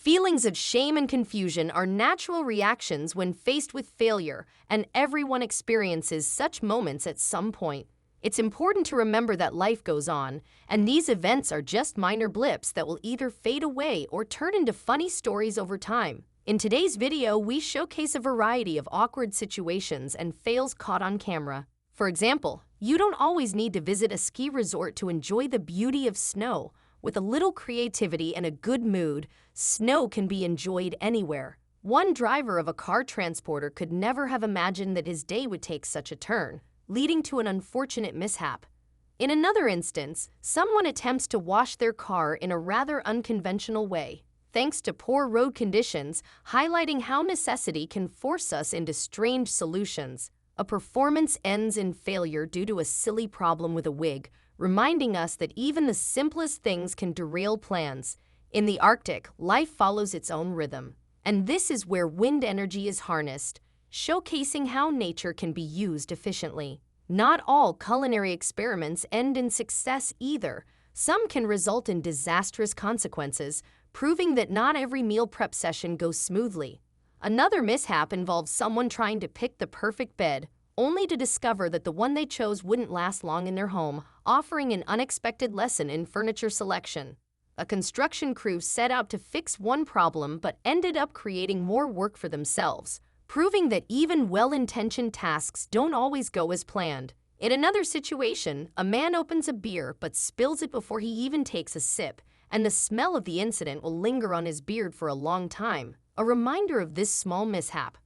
Feelings of shame and confusion are natural reactions when faced with failure, and everyone experiences such moments at some point. It's important to remember that life goes on, and these events are just minor blips that will either fade away or turn into funny stories over time. In today's video, we showcase a variety of awkward situations and fails caught on camera. For example, you don't always need to visit a ski resort to enjoy the beauty of snow. With a little creativity and a good mood, snow can be enjoyed anywhere. One driver of a car transporter could never have imagined that his day would take such a turn, leading to an unfortunate mishap. In another instance, someone attempts to wash their car in a rather unconventional way, thanks to poor road conditions, highlighting how necessity can force us into strange solutions. A performance ends in failure due to a silly problem with a wig, reminding us that even the simplest things can derail plans. In the Arctic, life follows its own rhythm, and this is where wind energy is harnessed, showcasing how nature can be used efficiently. Not all culinary experiments end in success either. Some can result in disastrous consequences, proving that not every meal prep session goes smoothly. Another mishap involves someone trying to pick the perfect bed, only to discover that the one they chose wouldn't last long in their home, offering an unexpected lesson in furniture selection. A construction crew set out to fix one problem but ended up creating more work for themselves, proving that even well-intentioned tasks don't always go as planned. In another situation, a man opens a beer but spills it before he even takes a sip, and the smell of the incident will linger on his beard for a long time, a reminder of this small mishap.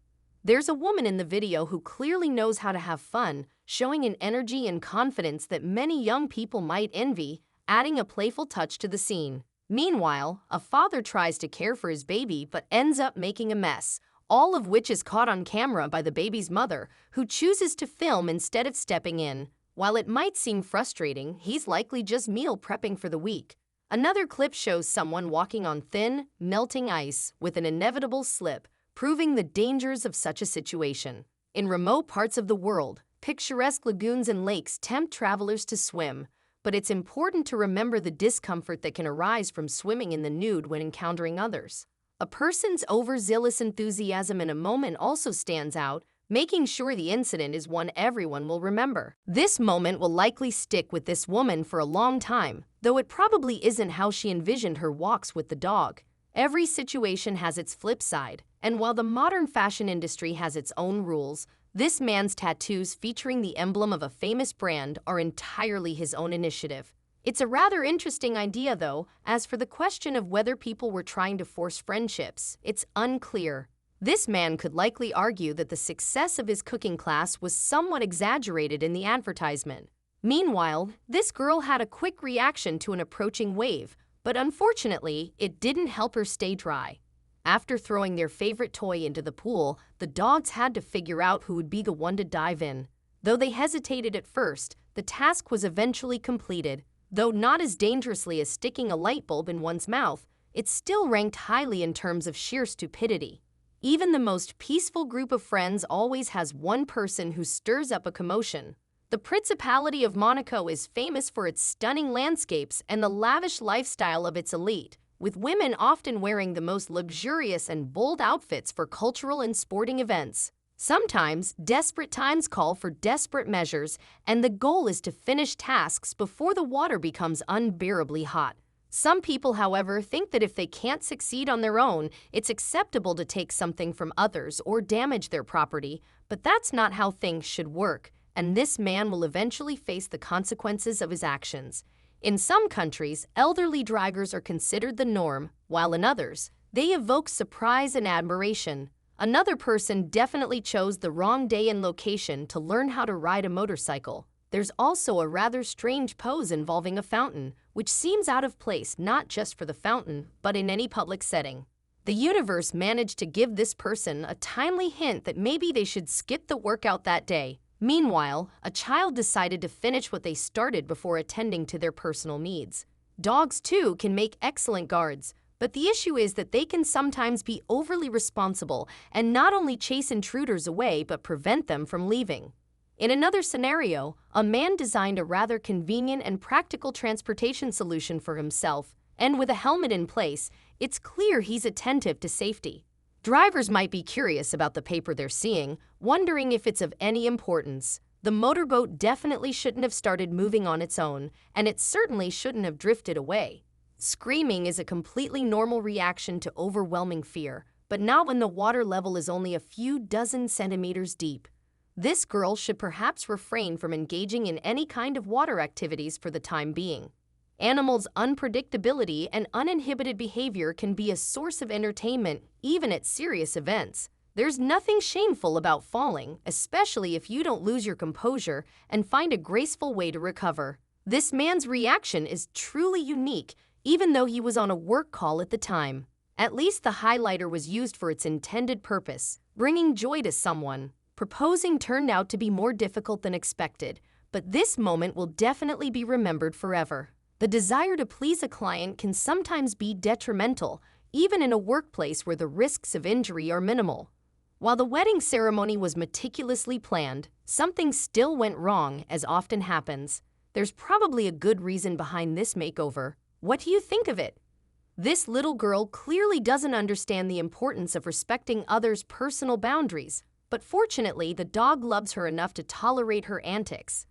There's a woman in the video who clearly knows how to have fun, showing an energy and confidence that many young people might envy, adding a playful touch to the scene. Meanwhile, a father tries to care for his baby but ends up making a mess, all of which is caught on camera by the baby's mother, who chooses to film instead of stepping in. While it might seem frustrating, he's likely just meal prepping for the week. Another clip shows someone walking on thin, melting ice with an inevitable slip, proving the dangers of such a situation. In remote parts of the world, picturesque lagoons and lakes tempt travelers to swim, but it's important to remember the discomfort that can arise from swimming in the nude when encountering others. A person's overzealous enthusiasm in a moment also stands out, making sure the incident is one everyone will remember. This moment will likely stick with this woman for a long time, though it probably isn't how she envisioned her walks with the dog. Every situation has its flip side, and while the modern fashion industry has its own rules, this man's tattoos featuring the emblem of a famous brand are entirely his own initiative. It's a rather interesting idea though. As for the question of whether people were trying to force friendships, it's unclear. This man could likely argue that the success of his cooking class was somewhat exaggerated in the advertisement. Meanwhile, this girl had a quick reaction to an approaching wave, but unfortunately, it didn't help her stay dry. After throwing their favorite toy into the pool, the dogs had to figure out who would be the one to dive in. Though they hesitated at first, the task was eventually completed. Though not as dangerously as sticking a light bulb in one's mouth, it still ranked highly in terms of sheer stupidity. Even the most peaceful group of friends always has one person who stirs up a commotion. The Principality of Monaco is famous for its stunning landscapes and the lavish lifestyle of its elite, with women often wearing the most luxurious and bold outfits for cultural and sporting events. Sometimes, desperate times call for desperate measures, and the goal is to finish tasks before the water becomes unbearably hot. Some people, however, think that if they can't succeed on their own, it's acceptable to take something from others or damage their property, but that's not how things should work, and this man will eventually face the consequences of his actions. In some countries, elderly drivers are considered the norm, while in others, they evoke surprise and admiration. Another person definitely chose the wrong day and location to learn how to ride a motorcycle. There's also a rather strange pose involving a fountain, which seems out of place not just for the fountain, but in any public setting. The universe managed to give this person a timely hint that maybe they should skip the workout that day. Meanwhile, a child decided to finish what they started before attending to their personal needs. Dogs, too, can make excellent guards, but the issue is that they can sometimes be overly responsible and not only chase intruders away but prevent them from leaving. In another scenario, a man designed a rather convenient and practical transportation solution for himself, and with a helmet in place, It's clear he's attentive to safety. Drivers might be curious about the paper they're seeing, wondering if it's of any importance. The motorboat definitely shouldn't have started moving on its own, and it certainly shouldn't have drifted away. Screaming is a completely normal reaction to overwhelming fear, but not when the water level is only a few dozen centimeters deep. This girl should perhaps refrain from engaging in any kind of water activities for the time being. Animals' unpredictability and uninhibited behavior can be a source of entertainment even at serious events. There's nothing shameful about falling, especially if you don't lose your composure and find a graceful way to recover. This man's reaction is truly unique, even though he was on a work call at the time. At least the highlighter was used for its intended purpose, bringing joy to someone. Proposing turned out to be more difficult than expected, but this moment will definitely be remembered forever. The desire to please a client can sometimes be detrimental, even in a workplace where the risks of injury are minimal. While the wedding ceremony was meticulously planned, something still went wrong, as often happens. There's probably a good reason behind this makeover. What do you think of it? This little girl clearly doesn't understand the importance of respecting others' personal boundaries, but fortunately, the dog loves her enough to tolerate her antics.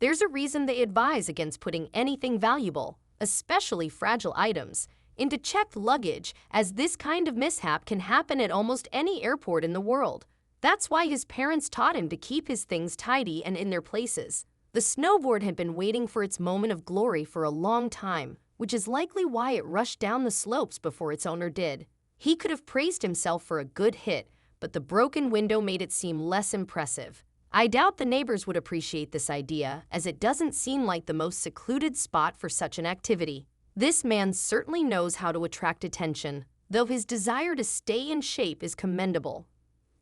There's a reason they advise against putting anything valuable, especially fragile items, into checked luggage, as this kind of mishap can happen at almost any airport in the world. That's why his parents taught him to keep his things tidy and in their places. The snowboard had been waiting for its moment of glory for a long time, which is likely why it rushed down the slopes before its owner did. He could have praised himself for a good hit, but the broken window made it seem less impressive. I doubt the neighbors would appreciate this idea, as it doesn't seem like the most secluded spot for such an activity. This man certainly knows how to attract attention, though his desire to stay in shape is commendable.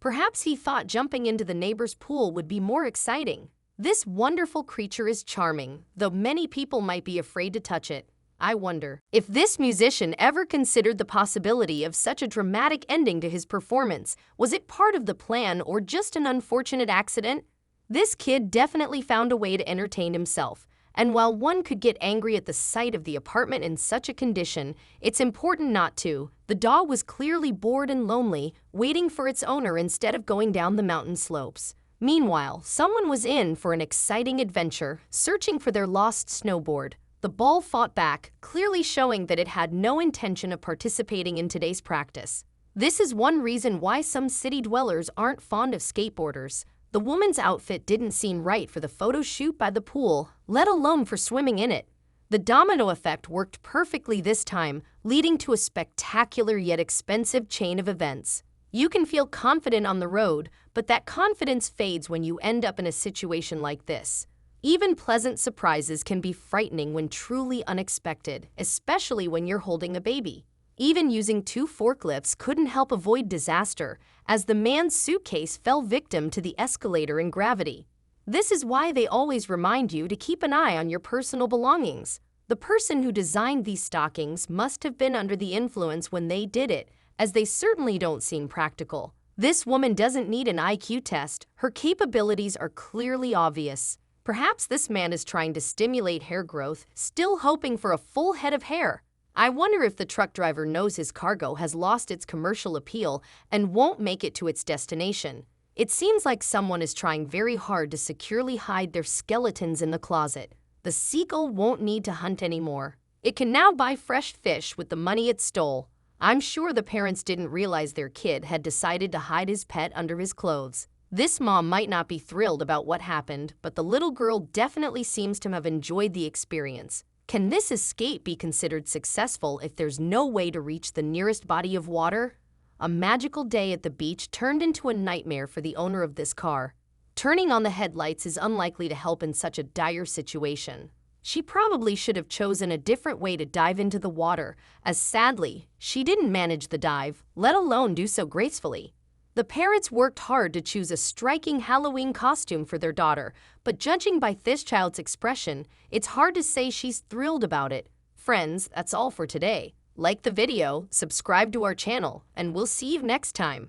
Perhaps he thought jumping into the neighbor's pool would be more exciting. This wonderful creature is charming, though many people might be afraid to touch it. I wonder if this musician ever considered the possibility of such a dramatic ending to his performance. Was it part of the plan or just an unfortunate accident? This kid definitely found a way to entertain himself, and while one could get angry at the sight of the apartment in such a condition, it's important not to. The dog was clearly bored and lonely, waiting for its owner instead of going down the mountain slopes. Meanwhile, someone was in for an exciting adventure, searching for their lost snowboard. The ball fought back, clearly showing that it had no intention of participating in today's practice. This is one reason why some city dwellers aren't fond of skateboarders. The woman's outfit didn't seem right for the photo shoot by the pool, let alone for swimming in it. The domino effect worked perfectly this time, leading to a spectacular yet expensive chain of events. You can feel confident on the road, but that confidence fades when you end up in a situation like this. Even pleasant surprises can be frightening when truly unexpected, especially when you're holding a baby. Even using 2 forklifts couldn't help avoid disaster, as the man's suitcase fell victim to the escalator and gravity. This is why they always remind you to keep an eye on your personal belongings. The person who designed these stockings must have been under the influence when they did it, as they certainly don't seem practical. This woman doesn't need an IQ test. Her capabilities are clearly obvious. Perhaps this man is trying to stimulate hair growth, still hoping for a full head of hair. I wonder if the truck driver knows his cargo has lost its commercial appeal and won't make it to its destination. It seems like someone is trying very hard to securely hide their skeletons in the closet. The seagull won't need to hunt anymore. It can now buy fresh fish with the money it stole. I'm sure the parents didn't realize their kid had decided to hide his pet under his clothes. This mom might not be thrilled about what happened, but the little girl definitely seems to have enjoyed the experience. Can this escape be considered successful if there's no way to reach the nearest body of water? A magical day at the beach turned into a nightmare for the owner of this car. Turning on the headlights is unlikely to help in such a dire situation. She probably should have chosen a different way to dive into the water, as sadly, she didn't manage the dive, let alone do so gracefully. The parents worked hard to choose a striking Halloween costume for their daughter, but judging by this child's expression, it's hard to say she's thrilled about it. Friends, that's all for today. Like the video, subscribe to our channel, and we'll see you next time.